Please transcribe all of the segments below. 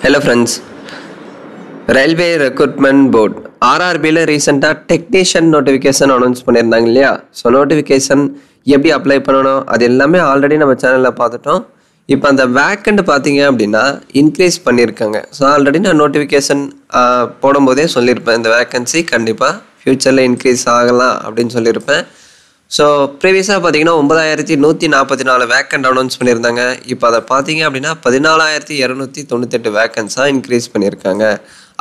Hello friends, Railway Recruitment Board RRB ரீசெண்டாக technician notification announce பண்ணியிருந்தாங்க இல்லையா. ஸோ நோட்டிஃபிகேஷன் எப்படி அப்ளை பண்ணணும் அது எல்லாமே ஆல்ரெடி நம்ம சேனலில் பார்த்துட்டோம். இப்போ அந்த வேக்கண்ட் பார்த்தீங்க அப்படின்னா இன்க்ரீஸ் பண்ணியிருக்காங்க. ஸோ ஆல்ரெடி நான் நோட்டிஃபிகேஷன் போடும்போதே சொல்லியிருப்பேன், இந்த வேக்கன்சி கண்டிப்பாக ஃப்யூச்சரில் இன்க்ரீஸ் ஆகலாம் அப்படின்னு சொல்லியிருப்பேன். ஸோ ப்ரீவியஸாக பார்த்தீங்கன்னா 9144 வேக்கண்ட் அனௌன்ஸ் பண்ணியிருந்தாங்க. இப்போ அதை பார்த்தீங்க அப்படின்னா 14298 வேக்கன்ஸாக இன்க்ரீஸ் பண்ணியிருக்காங்க.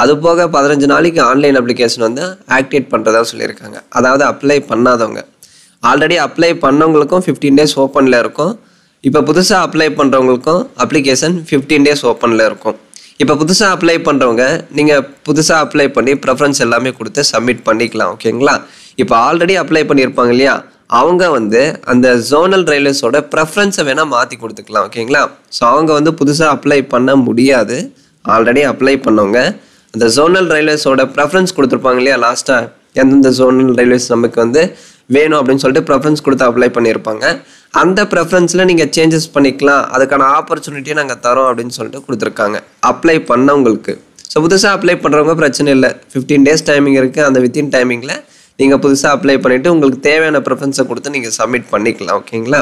அது போக 15 நாளைக்கு ஆன்லைன் அப்ளிகேஷன் வந்து ஆக்டிவேட் பண்ணுறதா சொல்லியிருக்காங்க. அதாவது அப்ளை பண்ணாதவங்க, ஆல்ரெடி அப்ளை பண்ணவங்களுக்கும் 15 டேஸ் ஓப்பனில் இருக்கும். இப்போ புதுசாக அப்ளை பண்ணுறவங்களுக்கும் அப்ளிகேஷன் 15 டேஸ் ஓப்பனில் இருக்கும். இப்போ புதுசாக அப்ளை பண்ணுறவங்க நீங்கள் புதுசாக அப்ளை பண்ணி ப்ரெஃபரன்ஸ் எல்லாமே கொடுத்து சப்மிட் பண்ணிக்கலாம். ஓகேங்களா. இப்போ ஆல்ரெடி அப்ளை பண்ணியிருப்பாங்க இல்லையா, அவங்க வந்து அந்த ஜோனல் ரயில்வேஸோட ப்ரெஃபரன்ஸை வேணால் மாற்றி கொடுத்துக்கலாம். ஓகேங்களா. ஸோ அவங்க வந்து புதுசாக அப்ளை பண்ண முடியாது. ஆல்ரெடி அப்ளை பண்ணவங்க அந்த ஜோனல் ரயில்வேஸோட ப்ரெஃபரன்ஸ் கொடுத்துருப்பாங்க இல்லையா, லாஸ்ட்டாக எந்தெந்த ஜோனல் ரயில்வேஸ் நமக்கு வந்து வேணும் அப்படின்னு சொல்லிட்டு ப்ரெஃபரன்ஸ் கொடுத்து அப்ளை பண்ணியிருப்பாங்க. அந்த ப்ரெஃபரன்ஸில் நீங்கள் சேஞ்சஸ் பண்ணிக்கலாம், அதுக்கான ஆப்பர்ச்சுனிட்டியை நாங்கள் தரோம் அப்படின்னு சொல்லிட்டு கொடுத்துருக்காங்க அப்ளை பண்ணவங்களுக்கு. ஸோ புதுசாக அப்ளை பண்ணுறவங்க பிரச்சனை இல்லை, 15 டேஸ் டைமிங் இருக்குது. அந்த வித்தின் டைமிங்கில் நீங்கள் புதுசாக அப்ளை பண்ணிவிட்டு உங்களுக்கு தேவையான ப்ரெஃபரன்ஸை கொடுத்து நீங்கள் சப்மிட் பண்ணிக்கலாம். ஓகேங்களா.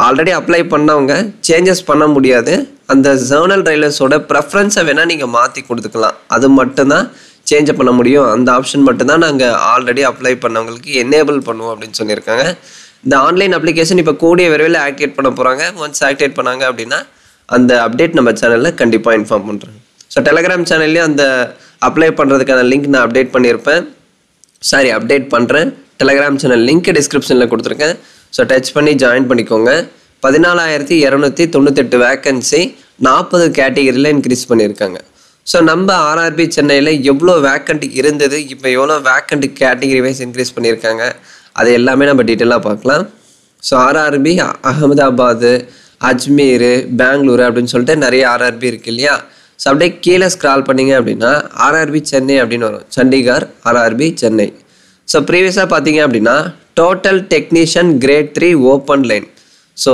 ஆல்ரெடி அப்ளை பண்ணவங்க சேஞ்சஸ் பண்ண முடியாது. அந்த ஜோனல் ரயில்வேஸோட ப்ரெஃபரன்ஸை வேணால் நீங்கள் மாற்றி கொடுத்துக்கலாம், அது மட்டும்தான் சேஞ்ச் பண்ண முடியும். அந்த ஆப்ஷன் மட்டும்தான் நாங்கள் ஆல்ரெடி அப்ளை பண்ணவங்களுக்கு எனேபிள் பண்ணுவோம் அப்படின்னு சொல்லியிருக்காங்க. இந்த ஆன்லைன் அப்ளிகேஷன் இப்போ கூடிய விரைவில் ஆக்டிவேட் பண்ண போகிறாங்க. ஒன்ஸ் ஆக்டிவேட் பண்ணாங்க அப்படின்னா அந்த அப்டேட் நம்ம சேனலில் கண்டிப்பாக இன்ஃபார்ம் பண்ணுறேன். ஸோ டெலகிராம் சேனல்லேயும் அந்த அப்ளை பண்ணுறதுக்கான லிங்க் நான் அப்டேட் பண்ணுறேன். டெலகிராம் சேனல் லிங்க் டிஸ்கிரிப்ஷனில் கொடுத்துருக்கேன். ஸோ டச் பண்ணி ஜாயின் பண்ணிக்கோங்க. 14298 வேக்கன்சி 40 கேட்டகரியில் இன்க்ரீஸ் பண்ணியிருக்காங்க. ஸோ நம்ம ஆர்ஆர்பி சென்னையில் எவ்வளோ வேக்கண்ட் இருந்தது, இப்போ எவ்வளோ வேக்கண்ட் கேட்டகரி வைஸ் இன்க்ரீஸ் பண்ணியிருக்காங்க, அது எல்லாமே நம்ம டீட்டெயிலாக பார்க்கலாம். ஸோ ஆர்ஆர்பி அகமதாபாத், அஜ்மீர், பெங்களூரு அப்படின்னு சொல்லிட்டு நிறைய ஆர்ஆர்பி இருக்குது இல்லையா. ஸோ அப்படியே கீழே ஸ்க்ரால் பண்ணிங்க அப்படின்னா ஆர்ஆர்பி சென்னை அப்படின்னு வரும், சண்டிகார் ஆர்ஆர்பி சென்னை. ஸோ ப்ரீவியஸாக பார்த்தீங்க அப்படின்னா total technician grade 3 open line. So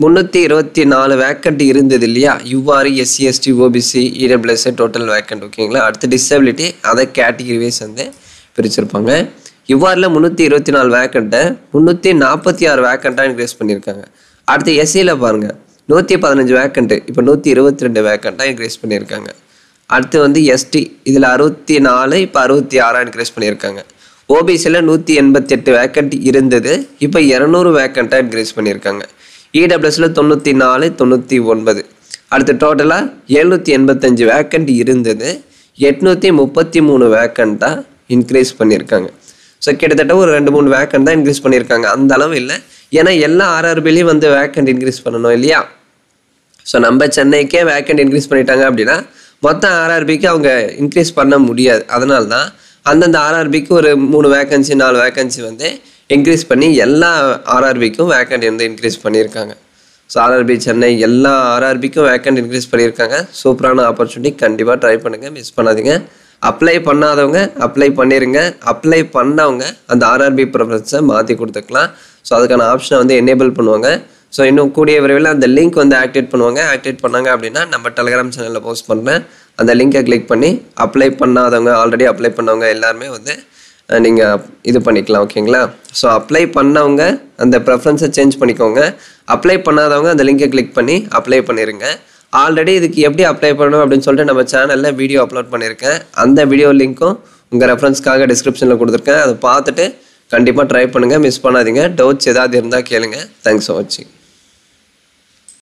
324 vacant இருந்தது இல்லையா. UR, SC, ST, OBC, EWS total vacant. ஓகேங்களா. அடுத்து டிசபிலிட்டி, அதை கேட்டகிரி வைஸ் வந்து பிரிச்சிருப்பாங்க. யூஆரில் 324 வேக்கண்ட்டை 346 வேக்கண்ட்டாக இன்க்ரீஸ் பண்ணியிருக்காங்க. அடுத்து எஸ்சியில் பாருங்கள் 115 வேக்கண்ட்டு இப்போ 122 வேக்கண்ட்டாக இன்க்ரீஸ் பண்ணியிருக்காங்க. அடுத்து வந்து எஸ்டி இதில் 64 இப்போ 66 இன்க்ரீஸ் பண்ணியிருக்காங்க. ஓபிசியில் 188 வேக்கண்ட் இருந்தது, இப்போ 200 வேக்கண்ட்டாக இன்க்ரீஸ் பண்ணியிருக்காங்க. இடபிள்யூஎஸில் 94, 99. அடுத்து டோட்டலாக 785 வேக்கண்ட் இருந்தது, 833 வேக்கண்ட்டாக இன்க்ரீஸ் பண்ணியிருக்காங்க. ஸோ கிட்டத்தட்ட ஒரு 2-3 வேக்கண்ட் தான் இன்க்ரீஸ் பண்ணியிருக்காங்க, அந்த அளவு இல்லை. ஏன்னா எல்லா ஆர்ஆர்பிலையும் வந்து வேக்கண்ட் இன்க்ரீஸ் பண்ணணும் இல்லையா. ஸோ நம்ம சென்னைக்கே வேக்கண்ட் இன்க்ரீஸ் பண்ணிட்டாங்க அப்படின்னா மொத்தம் ஆர்ஆர்பிக்கு அவங்க இன்க்ரீஸ் பண்ண முடியாது. அதனால தான் அந்தந்த ஆர்ஆர்பிக்கு ஒரு 3 வேக்கன்சி 4 வேக்கன்சி வந்து இன்க்ரீஸ் பண்ணி எல்லா ஆர்ஆர்பிக்கும் வேக்கண்ட் வந்து இன்க்ரீஸ் பண்ணியிருக்காங்க. ஸோ ஆர்ஆர்பி சென்னை எல்லா ஆர்ஆர்பிக்கும் வேக்கண்ட் இன்க்ரீஸ் பண்ணியிருக்காங்க. சூப்பரான ஆப்பர்ச்சுனிட்டி, கண்டிப்பாக ட்ரை பண்ணுங்கள், மிஸ் பண்ணாதீங்க. அப்ளை பண்ணாதவங்க அப்ளை பண்ணிடுங்க, அப்ளை பண்ணவங்க அந்த ஆர்ஆர்பி ப்ரிஃபரன்ஸை மாற்றி கொடுத்துக்கலாம். ஸோ அதுக்கான ஆப்ஷனை வந்து எனேபிள் பண்ணுவாங்க. ஸோ இன்னும் கூடிய விரைவில் அந்த லிங்க் வந்து ஆக்டிவேட் பண்ணுவாங்க. ஆக்டிவேட் பண்ணாங்க அப்படின்னா நம்ம டெலகிராம் சேனலில் போஸ்ட் பண்ணுறேன், அந்த லிங்கை கிளிக் பண்ணி அப்ளை பண்ணாதவங்க ஆல்ரெடி அப்ளை பண்ணவங்க எல்லாருமே வந்து நீங்கள் இது பண்ணிக்கலாம். ஓகேங்களா. ஸோ அப்ளை பண்ணவங்க அந்த ப்ரெஃபரன்ஸை சேஞ்ச் பண்ணிக்கோங்க, அப்ளை பண்ணாதவங்க அந்த லிங்கை கிளிக் பண்ணி அப்ளை பண்ணிடுங்க. ஆல்ரெடி இதுக்கு எப்படி அப்ளை பண்ணணும் அப்படின்னு சொல்லிட்டு நம்ம சேனலில் வீடியோ அப்லோட் பண்ணியிருக்கேன். அந்த வீடியோ லிங்க்கும் உங்கள் ரெஃபரன்ஸ்க்காக டிஸ்கிரிப்ஷனில் கொடுத்துருக்கேன். அதை பார்த்துட்டு கண்டிப்பாக ட்ரை பண்ணுங்கள், மிஸ் பண்ணாதீங்க. டவுட்ஸ் ஏதாவது இருந்தால் கேளுங்க. தேங்க்ஸ் ஃபார் வாட்சிங்.